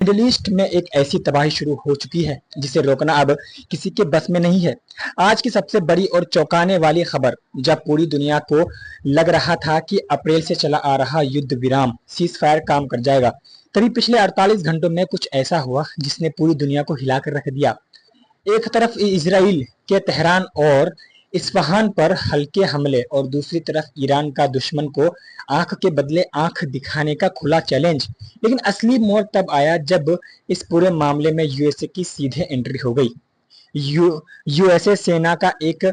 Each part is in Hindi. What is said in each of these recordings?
मिडिल ईस्ट में एक ऐसी तबाही शुरू हो चुकी है जिसे रोकना अब किसी के बस में नहीं है। आज की सबसे बड़ी और चौंकाने वाली खबर, जब पूरी दुनिया को लग रहा था कि अप्रैल से चला आ रहा युद्ध विराम सीज फायर काम कर जाएगा, तभी पिछले 48 घंटों में कुछ ऐसा हुआ जिसने पूरी दुनिया को हिलाकर रख दिया। एक तरफ इजराइल के तेहरान और इस्फहान पर हल्के हमले और दूसरी तरफ ईरान का दुश्मन को आंख के बदले आंख दिखाने का खुला चैलेंज। लेकिन असली मोड़ तब आया जब इस पूरे मामले में यूएसए की सीधे एंट्री हो गई। यूएसए सेना का एक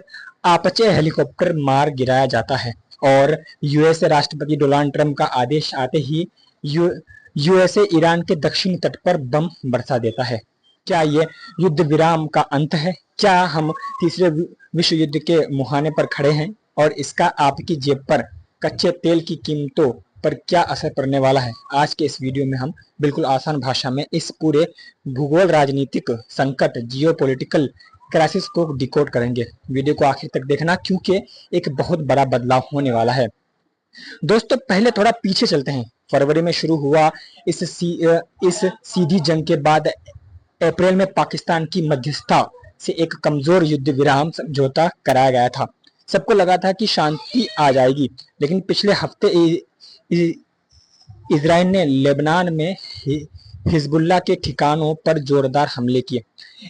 आपचे हेलीकॉप्टर मार गिराया जाता है और यूएसए राष्ट्रपति डोनाल्ड ट्रंप का आदेश आते ही यूएसए ईरान के दक्षिणी तट पर बम बरसा देता है। क्या ये युद्ध विराम का अंत है? क्या हम तीसरे विश्व युद्ध के मुहाने पर खड़े हैं और इसका आपकी जेब पर, कच्चे तेल की कीमतों पर क्या असर पड़ने वाला है? आज के इस वीडियो में हम बिल्कुल आसान भाषा में इस पूरे भूगोल राजनीतिक संकट, जियोपॉलिटिकल क्राइसिस को डिकोड करेंगे। वीडियो को आखिर तक देखना क्योंकि एक बहुत बड़ा बदलाव होने वाला है। दोस्तों, पहले थोड़ा पीछे चलते हैं। फरवरी में शुरू हुआ इस सीधी जंग के बाद अप्रैल में पाकिस्तान की मध्यस्थता से एक कमजोर युद्ध विराम समझौता कराया गया था। सबको लगा था कि शांति आ जाएगी, लेकिन पिछले हफ्ते इजराइल ने लेबनान में हिजबुल्लाह के ठिकानों पर जोरदार हमले किए।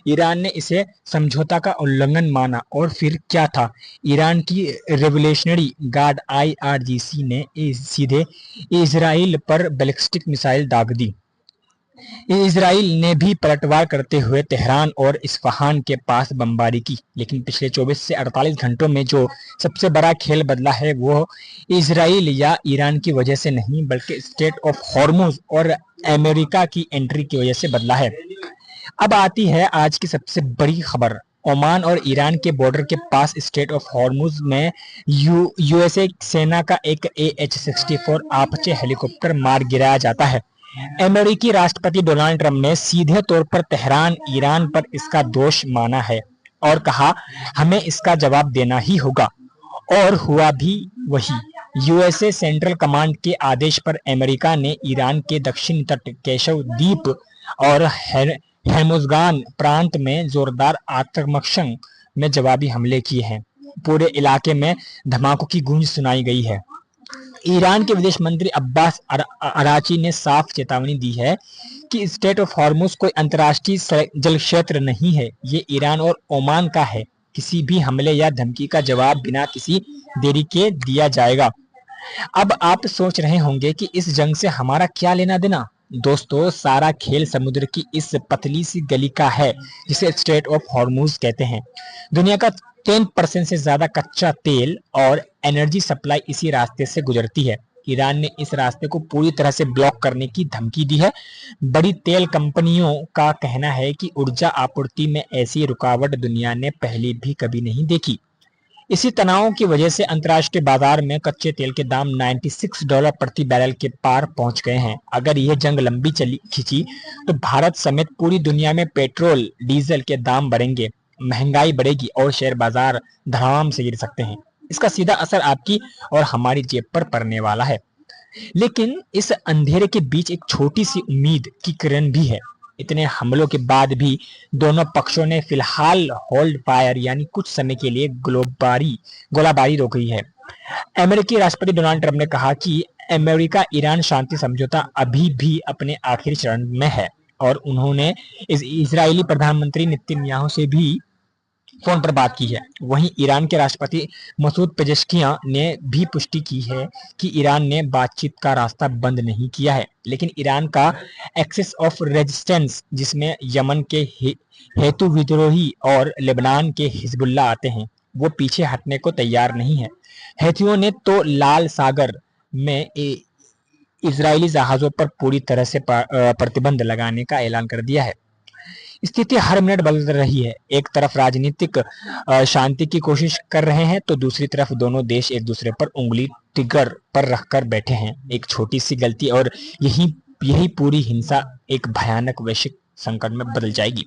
ईरान ने इसे समझौता का उल्लंघन माना और फिर क्या था, ईरान की रेवोल्यूशनरी गार्ड IRGC ने सीधे इजराइल पर बैलिस्टिक मिसाइल दाग दी। इजराइल ने भी पलटवार करते हुए तेहरान और इस्फहान के पास बमबारी की। लेकिन पिछले 24 से 48 घंटों में जो सबसे बड़ा खेल बदला है वो इजराइल या ईरान की वजह से नहीं, बल्कि स्ट्रेट ऑफ हॉर्मुज और अमेरिका की एंट्री की वजह से बदला है। अब आती है आज की सबसे बड़ी खबर। ओमान और ईरान के बॉर्डर के पास स्ट्रेट ऑफ हॉर्मुज में यूएसए सेना का एक AH-64 आपचे हेलीकॉप्टर मार गिराया जाता है। अमेरिकी राष्ट्रपति डोनाल्ड ट्रंप ने सीधे तौर पर तेहरान, ईरान पर इसका दोष माना है और कहा, हमें इसका जवाब देना ही होगा। और हुआ भी वही। यूएसए सेंट्रल कमांड के आदेश पर अमेरिका ने ईरान के दक्षिणी तट, केशव द्वीप और हेर्मुज़गान प्रांत में जोरदार आक्रमण में जवाबी हमले किए हैं। पूरे इलाके में धमाकों की गूंज सुनाई गई है। ईरान के विदेश मंत्री अब्बास अराची ने साफ चेतावनी दी है कि स्ट्रेट ऑफ हॉर्मुज कोई अंतर्राष्ट्रीय जल क्षेत्र नहीं है, ये ईरान और ओमान का है। किसी भी हमले या धमकी का जवाब बिना किसी देरी के दिया जाएगा। अब आप सोच रहे होंगे कि इस जंग से हमारा क्या लेना देना। दोस्तों, सारा खेल समुद्र की इस पतली सी गली का है जिसे स्ट्रेट ऑफ हॉर्मुज कहते हैं। दुनिया का 10% से ज्यादा कच्चा तेल और एनर्जी सप्लाई इसी रास्ते से गुजरती है। ईरान ने इस रास्ते को पूरी तरह से ब्लॉक करने की धमकी दी है। बड़ी तेल कंपनियों का कहना है कि ऊर्जा आपूर्ति में ऐसी रुकावट दुनिया ने पहले भी कभी नहीं देखी। इसी तनाव की वजह से अंतर्राष्ट्रीय बाजार में कच्चे तेल के दाम $96 प्रति बैरल के पार पहुंच गए हैं। अगर यह जंग लंबी खिंची तो भारत समेत पूरी दुनिया में पेट्रोल, डीजल के दाम बढ़ेंगे, महंगाई बढ़ेगी और शेयर बाजार धड़ाम से गिर सकते हैं। इसका सीधा असर आपकी और हमारी जेब पर पड़ने वाला है। लेकिन इस अंधेरे के बीच एक छोटी सी उम्मीद की किरण भी है। इतने हमलों के बाद भी दोनों पक्षों ने फिलहाल होल्ड फायर यानी कुछ समय के लिए गोलाबारी रोकी है। अमेरिकी राष्ट्रपति डोनाल्ड ट्रंप ने कहा कि अमेरिका ईरान शांति समझौता अभी भी अपने आखिरी चरण में है और उन्होंने इजरायली प्रधानमंत्री नेतन्याहू से भी फोन पर बात की है। वहीं ईरान के राष्ट्रपति मसूद पेजेश्कियां ने भी पुष्टि की है कि ईरान ने बातचीत का रास्ता बंद नहीं किया है, लेकिन ईरान का एक्सेस ऑफ रेजिस्टेंस, जिसमें यमन के हेतु विद्रोही और लेबनान के हिजबुल्ला आते हैं, वो पीछे हटने को तैयार नहीं है। हेथियों ने तो लाल सागर में इजरायली जहाजों पर पूरी तरह से प्रतिबंध लगाने का ऐलान कर दिया है। स्थिति हर मिनट बदल रही है। एक तरफ राजनीतिक शांति की कोशिश कर रहे हैं तो दूसरी तरफ दोनों देश एक दूसरे पर उंगली टिगर पर रखकर बैठे हैं। एक छोटी सी गलती और यही पूरी हिंसा एक भयानक वैश्विक संकट में बदल जाएगी।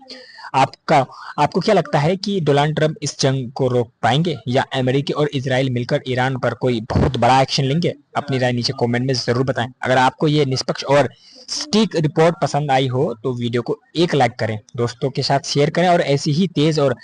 आपका आपको क्या लगता है कि डोनाल्ड ट्रंप इस जंग को रोक पाएंगे या अमेरिका और इजराइल मिलकर ईरान पर कोई बहुत बड़ा एक्शन लेंगे? अपनी राय नीचे कमेंट में जरूर बताएं। अगर आपको ये निष्पक्ष और सटीक रिपोर्ट पसंद आई हो तो वीडियो को एक लाइक करें, दोस्तों के साथ शेयर करें और ऐसी ही तेज और